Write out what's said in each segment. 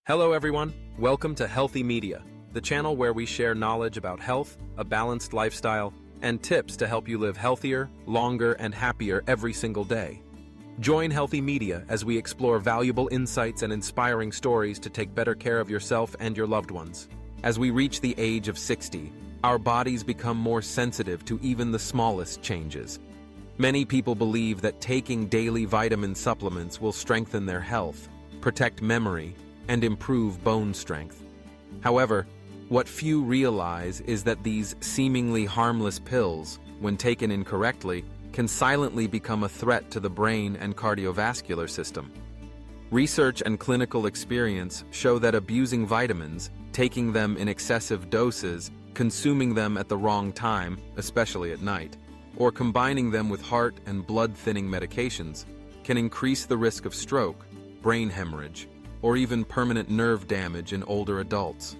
Hello everyone, welcome to Healthy Media, the channel where we share knowledge about health, a balanced lifestyle, and tips to help you live healthier, longer, and happier every single day. Join Healthy Media as we explore valuable insights and inspiring stories to take better care of yourself and your loved ones. As we reach the age of 60, our bodies become more sensitive to even the smallest changes. Many people believe that taking daily vitamin supplements will strengthen their health, protect memory, and improve bone strength. However, what few realize is that these seemingly harmless pills, when taken incorrectly, can silently become a threat to the brain and cardiovascular system. Research and clinical experience show that abusing vitamins, taking them in excessive doses, consuming them at the wrong time, especially at night, or combining them with heart and blood-thinning medications, can increase the risk of stroke, brain hemorrhage, or even permanent nerve damage in older adults.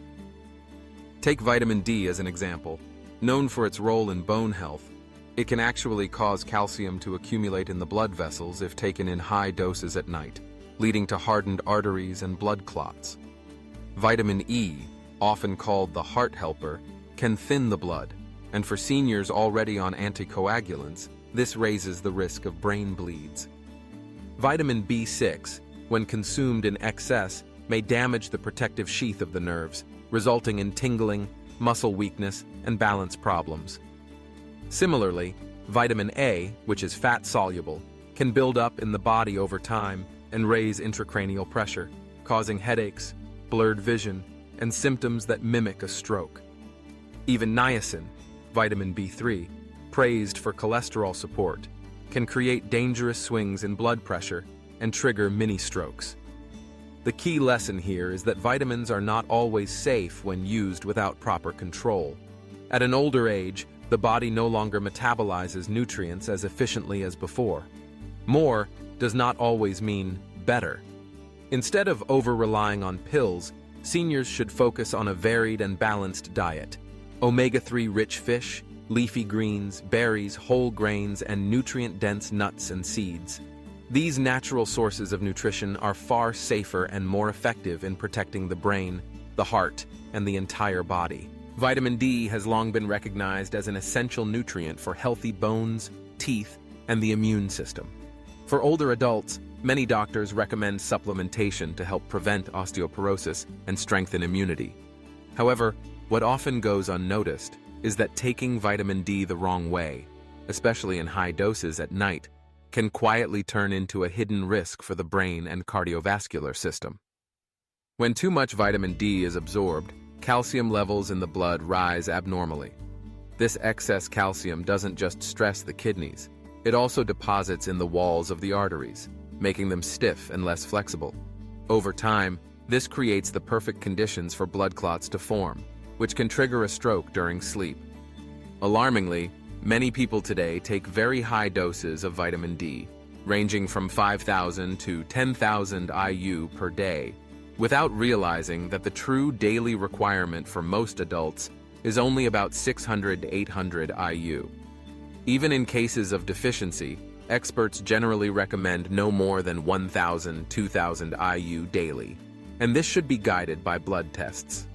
Take vitamin D as an example. Known for its role in bone health, it can actually cause calcium to accumulate in the blood vessels if taken in high doses at night, leading to hardened arteries and blood clots. Vitamin E, often called the heart helper, can thin the blood, and for seniors already on anticoagulants, this raises the risk of brain bleeds. Vitamin B6, when consumed in excess, may damage the protective sheath of the nerves, resulting in tingling, muscle weakness, and balance problems. Similarly, vitamin A, which is fat-soluble, can build up in the body over time and raise intracranial pressure, causing headaches, blurred vision, and symptoms that mimic a stroke. Even niacin, vitamin B3, praised for cholesterol support, can create dangerous swings in blood pressure and trigger mini-strokes. The key lesson here is that vitamins are not always safe when used without proper control. At an older age, the body no longer metabolizes nutrients as efficiently as before. More does not always mean better. Instead of over-relying on pills, seniors should focus on a varied and balanced diet. Omega-3 rich fish, leafy greens, berries, whole grains, and nutrient-dense nuts and seeds. These natural sources of nutrition are far safer and more effective in protecting the brain, the heart, and the entire body. Vitamin D has long been recognized as an essential nutrient for healthy bones, teeth, and the immune system. For older adults, many doctors recommend supplementation to help prevent osteoporosis and strengthen immunity. However, what often goes unnoticed is that taking vitamin D the wrong way, especially in high doses at night, can quietly turn into a hidden risk for the brain and cardiovascular system. When too much vitamin D is absorbed, calcium levels in the blood rise abnormally. This excess calcium doesn't just stress the kidneys, it also deposits in the walls of the arteries, making them stiff and less flexible. Over time, this creates the perfect conditions for blood clots to form, which can trigger a stroke during sleep. Alarmingly, many people today take very high doses of vitamin D, ranging from 5,000 to 10,000 IU per day, without realizing that the true daily requirement for most adults is only about 600 to 800 IU. Even in cases of deficiency, experts generally recommend no more than 1,000 to 2,000 IU daily, and this should be guided by blood tests.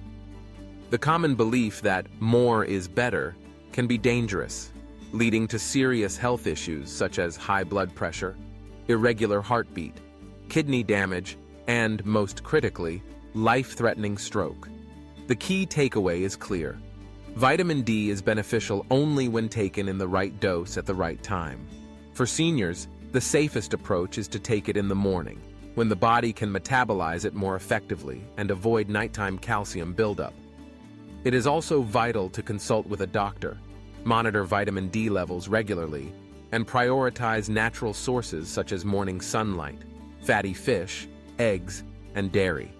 The common belief that more is better can be dangerous, leading to serious health issues such as high blood pressure, irregular heartbeat, kidney damage, and, most critically, life-threatening stroke. The key takeaway is clear. Vitamin D is beneficial only when taken in the right dose at the right time. For seniors, the safest approach is to take it in the morning, when the body can metabolize it more effectively and avoid nighttime calcium buildup. It is also vital to consult with a doctor, monitor vitamin D levels regularly, and prioritize natural sources such as morning sunlight, fatty fish, eggs, and dairy.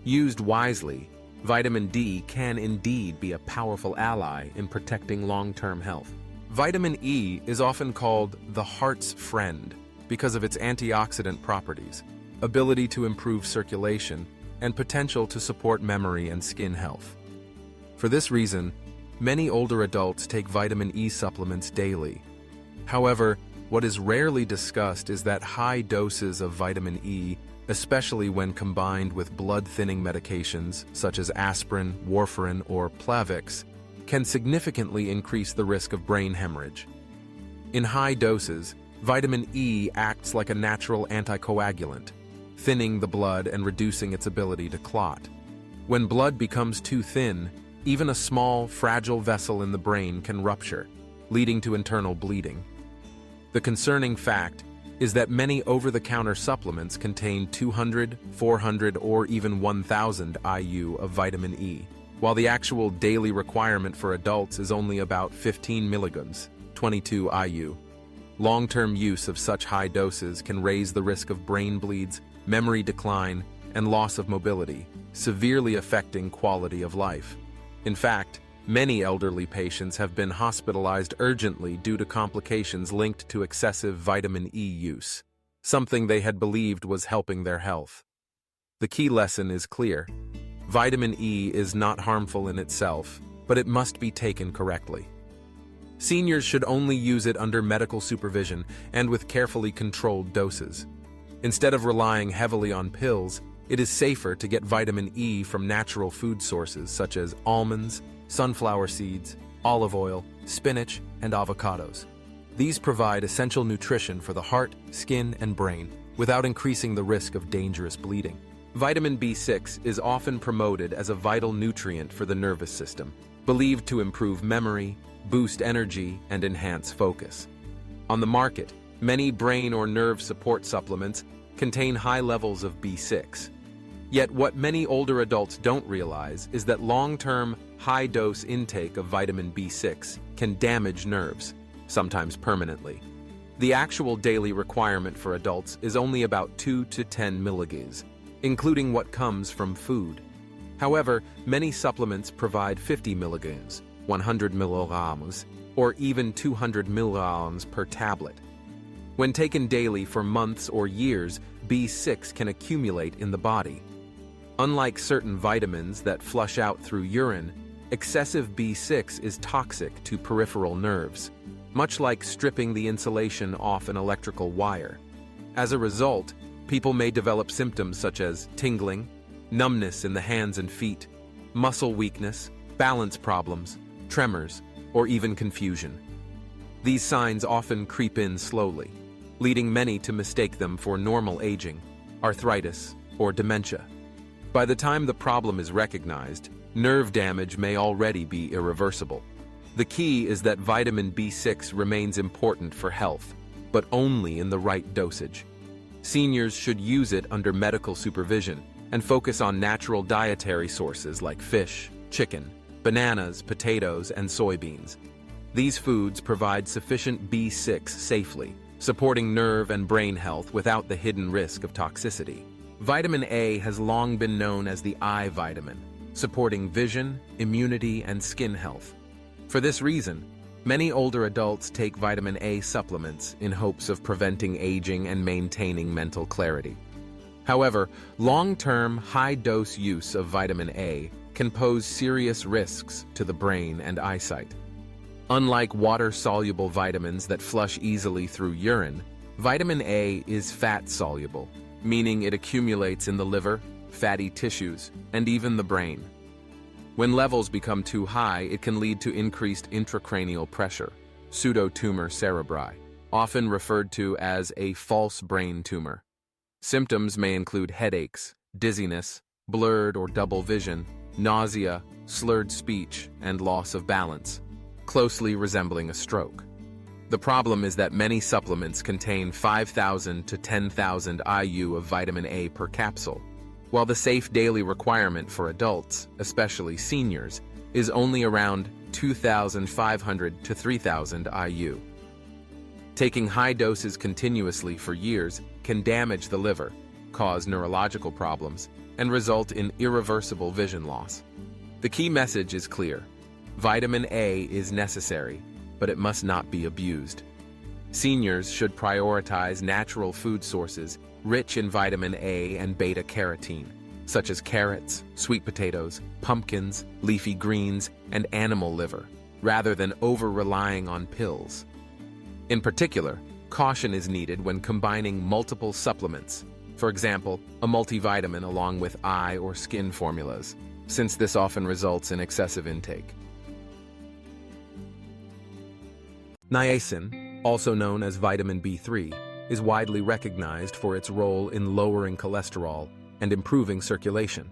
Used wisely, vitamin D can indeed be a powerful ally in protecting long-term health. Vitamin E is often called the heart's friend because of its antioxidant properties, ability to improve circulation, and potential to support memory and skin health. For this reason, many older adults take vitamin E supplements daily. However, what is rarely discussed is that high doses of vitamin E especially when combined with blood-thinning medications such as aspirin, warfarin, or Plavix, can significantly increase the risk of brain hemorrhage. In high doses, vitamin E acts like a natural anticoagulant, thinning the blood and reducing its ability to clot. When blood becomes too thin, even a small, fragile vessel in the brain can rupture, leading to internal bleeding. The concerning fact is that many over-the-counter supplements contain 200, 400, or even 1,000 IU of vitamin E, while the actual daily requirement for adults is only about 15 milligrams, 22 IU. Long-term use of such high doses can raise the risk of brain bleeds, memory decline, and loss of mobility, severely affecting quality of life. In fact, many elderly patients have been hospitalized urgently due to complications linked to excessive vitamin E use, something they had believed was helping their health. The key lesson is clear. Vitamin E is not harmful in itself, but it must be taken correctly. Seniors should only use it under medical supervision and with carefully controlled doses. Instead of relying heavily on pills, it is safer to get vitamin E from natural food sources such as almonds, sunflower seeds, olive oil, spinach, and avocados. These provide essential nutrition for the heart, skin, and brain without increasing the risk of dangerous bleeding. Vitamin B6 is often promoted as a vital nutrient for the nervous system, believed to improve memory, boost energy, and enhance focus. On the market, many brain or nerve support supplements contain high levels of B6. Yet what many older adults don't realize is that long-term, high-dose intake of vitamin B6 can damage nerves, sometimes permanently. The actual daily requirement for adults is only about 2 to 10 milligrams, including what comes from food. However, many supplements provide 50 milligrams, 100 milligrams, or even 200 milligrams per tablet. When taken daily for months or years, B6 can accumulate in the body. Unlike certain vitamins that flush out through urine, excessive B6 is toxic to peripheral nerves, much like stripping the insulation off an electrical wire. As a result, people may develop symptoms such as tingling, numbness in the hands and feet, muscle weakness, balance problems, tremors, or even confusion. These signs often creep in slowly, leading many to mistake them for normal aging, arthritis, or dementia. By the time the problem is recognized, nerve damage may already be irreversible. The key is that vitamin B6 remains important for health, but only in the right dosage. Seniors should use it under medical supervision and focus on natural dietary sources like fish, chicken, bananas, potatoes, and soybeans. These foods provide sufficient B6 safely, supporting nerve and brain health without the hidden risk of toxicity. Vitamin A has long been known as the eye vitamin, supporting vision, immunity, and skin health. For this reason, many older adults take vitamin A supplements in hopes of preventing aging and maintaining mental clarity. However, long-term, high-dose use of vitamin A can pose serious risks to the brain and eyesight. Unlike water-soluble vitamins that flush easily through urine, vitamin A is fat-soluble, meaning it accumulates in the liver, fatty tissues, and even the brain. When levels become too high, it can lead to increased intracranial pressure, pseudotumor cerebri, often referred to as a false brain tumor. Symptoms may include headaches, dizziness, blurred or double vision, nausea, slurred speech, and loss of balance, closely resembling a stroke. The problem is that many supplements contain 5,000 to 10,000 IU of vitamin A per capsule, while the safe daily requirement for adults, especially seniors, is only around 2,500 to 3,000 IU. Taking high doses continuously for years can damage the liver, cause neurological problems, and result in irreversible vision loss. The key message is clear. Vitamin A is necessary, but it must not be abused. Seniors should prioritize natural food sources rich in vitamin A and beta-carotene, such as carrots, sweet potatoes, pumpkins, leafy greens, and animal liver, rather than over-relying on pills. In particular, caution is needed when combining multiple supplements, For example, a multivitamin along with eye or skin formulas, since this often results in excessive intake. Niacin, also known as vitamin B3, is widely recognized for its role in lowering cholesterol and improving circulation.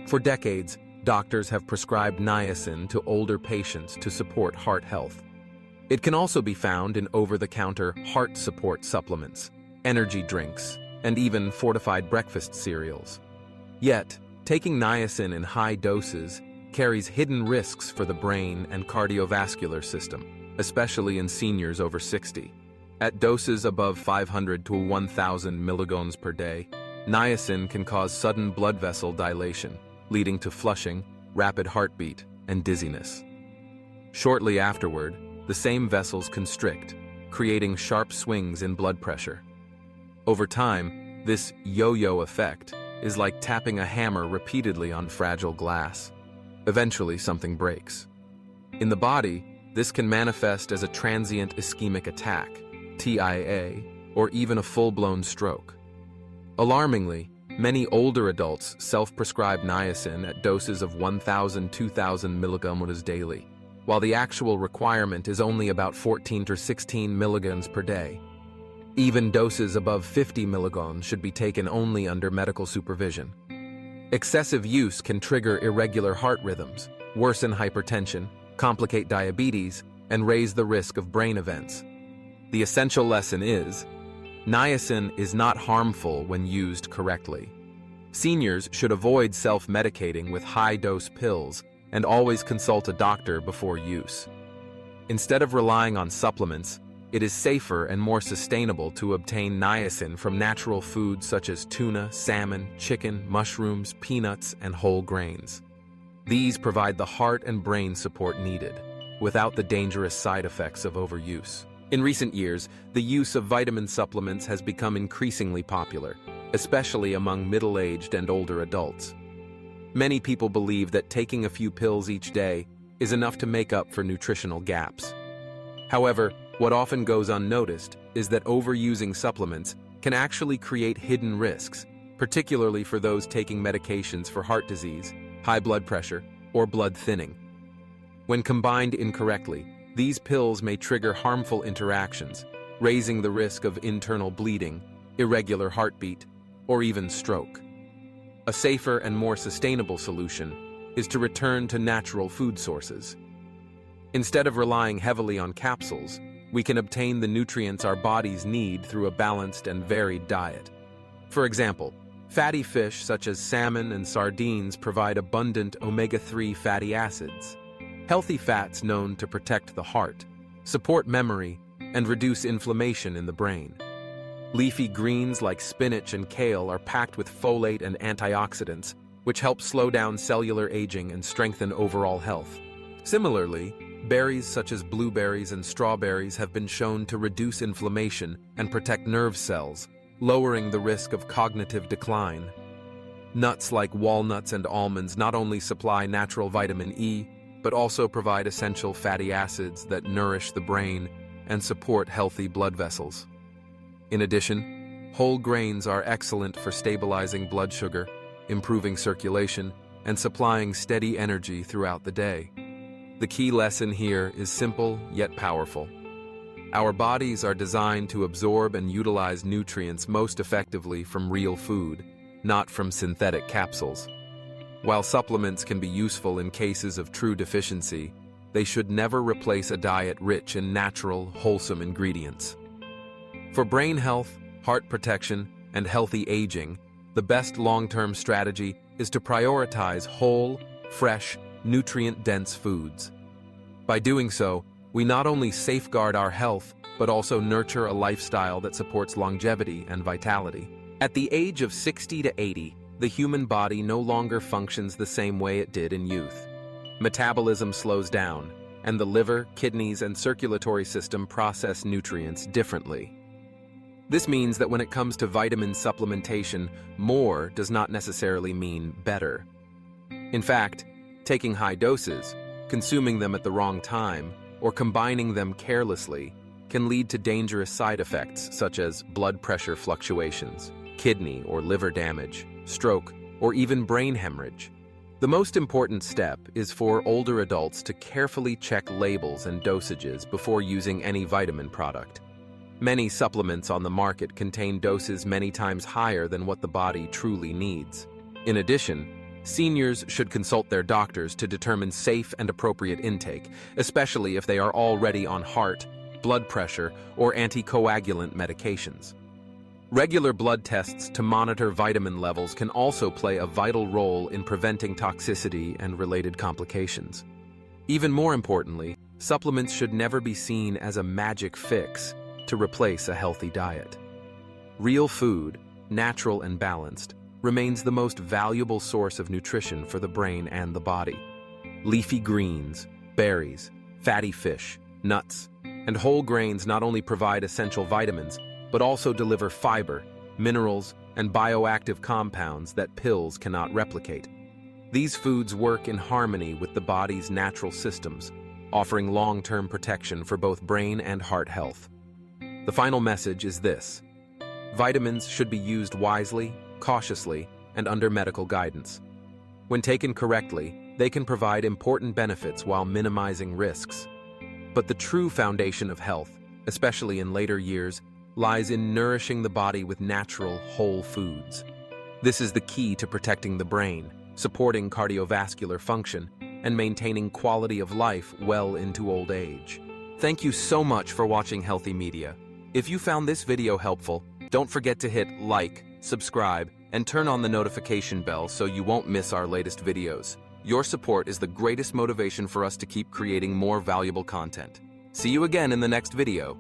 For decades, doctors have prescribed niacin to older patients to support heart health. It can also be found in over-the-counter heart support supplements, energy drinks, and even fortified breakfast cereals. Yet, taking niacin in high doses carries hidden risks for the brain and cardiovascular system, especially in seniors over 60. At doses above 500 to 1,000 milligrams per day, niacin can cause sudden blood vessel dilation, leading to flushing, rapid heartbeat, and dizziness. Shortly afterward, the same vessels constrict, creating sharp swings in blood pressure. Over time, this yo-yo effect is like tapping a hammer repeatedly on fragile glass. Eventually, something breaks. In the body, this can manifest as a transient ischemic attack, TIA, or even a full-blown stroke. Alarmingly, many older adults self-prescribe niacin at doses of 1,000–2,000 milligrams daily, while the actual requirement is only about 14 to 16 milligrams per day. Even doses above 50 milligrams should be taken only under medical supervision. Excessive use can trigger irregular heart rhythms, worsen hypertension, complicate diabetes, and raise the risk of brain events. The essential lesson is, niacin is not harmful when used correctly. Seniors should avoid self-medicating with high-dose pills and always consult a doctor before use. Instead of relying on supplements, it is safer and more sustainable to obtain niacin from natural foods such as tuna, salmon, chicken, mushrooms, peanuts, and whole grains. These provide the heart and brain support needed, without the dangerous side effects of overuse. In recent years, the use of vitamin supplements has become increasingly popular, especially among middle-aged and older adults. Many people believe that taking a few pills each day is enough to make up for nutritional gaps. However, what often goes unnoticed is that overusing supplements can actually create hidden risks, particularly for those taking medications for heart disease, high blood pressure, or blood thinning. When combined incorrectly, these pills may trigger harmful interactions, raising the risk of internal bleeding, irregular heartbeat, or even stroke. A safer and more sustainable solution is to return to natural food sources. Instead of relying heavily on capsules, we can obtain the nutrients our bodies need through a balanced and varied diet. For example, fatty fish such as salmon and sardines provide abundant omega-3 fatty acids. Healthy fats known to protect the heart, support memory, and reduce inflammation in the brain. Leafy greens like spinach and kale are packed with folate and antioxidants, which help slow down cellular aging and strengthen overall health. Similarly, berries such as blueberries and strawberries have been shown to reduce inflammation and protect nerve cells, lowering the risk of cognitive decline. Nuts like walnuts and almonds not only supply natural vitamin E, but also provide essential fatty acids that nourish the brain and support healthy blood vessels. In addition, whole grains are excellent for stabilizing blood sugar, improving circulation, and supplying steady energy throughout the day. The key lesson here is simple yet powerful. Our bodies are designed to absorb and utilize nutrients most effectively from real food, not from synthetic capsules. While supplements can be useful in cases of true deficiency, they should never replace a diet rich in natural, wholesome ingredients. For brain health, heart protection, and healthy aging, the best long-term strategy is to prioritize whole, fresh, nutrient-dense foods. By doing so, we not only safeguard our health, but also nurture a lifestyle that supports longevity and vitality. At the age of 60 to 80, the human body no longer functions the same way it did in youth. Metabolism slows down, and the liver, kidneys, and circulatory system process nutrients differently. This means that when it comes to vitamin supplementation, more does not necessarily mean better. In fact, taking high doses, consuming them at the wrong time, or combining them carelessly can lead to dangerous side effects such as blood pressure fluctuations, kidney or liver damage, stroke, or even brain hemorrhage. The most important step is for older adults to carefully check labels and dosages before using any vitamin product. Many supplements on the market contain doses many times higher than what the body truly needs. In addition, seniors should consult their doctors to determine safe and appropriate intake, especially if they are already on heart, blood pressure, or anticoagulant medications. Regular blood tests to monitor vitamin levels can also play a vital role in preventing toxicity and related complications. Even more importantly, supplements should never be seen as a magic fix to replace a healthy diet. Real food, natural and balanced, remains the most valuable source of nutrition for the brain and the body. Leafy greens, berries, fatty fish, nuts, and whole grains not only provide essential vitamins, but also deliver fiber, minerals, and bioactive compounds that pills cannot replicate. These foods work in harmony with the body's natural systems, offering long-term protection for both brain and heart health. The final message is this: vitamins should be used wisely, cautiously, and under medical guidance. When taken correctly, they can provide important benefits while minimizing risks. But the true foundation of health, especially in later years, lies in nourishing the body with natural, whole foods. This is the key to protecting the brain, supporting cardiovascular function, and maintaining quality of life well into old age. Thank you so much for watching Healthy Media. If you found this video helpful, don't forget to hit like, subscribe, and turn on the notification bell so you won't miss our latest videos. Your support is the greatest motivation for us to keep creating more valuable content. See you again in the next video.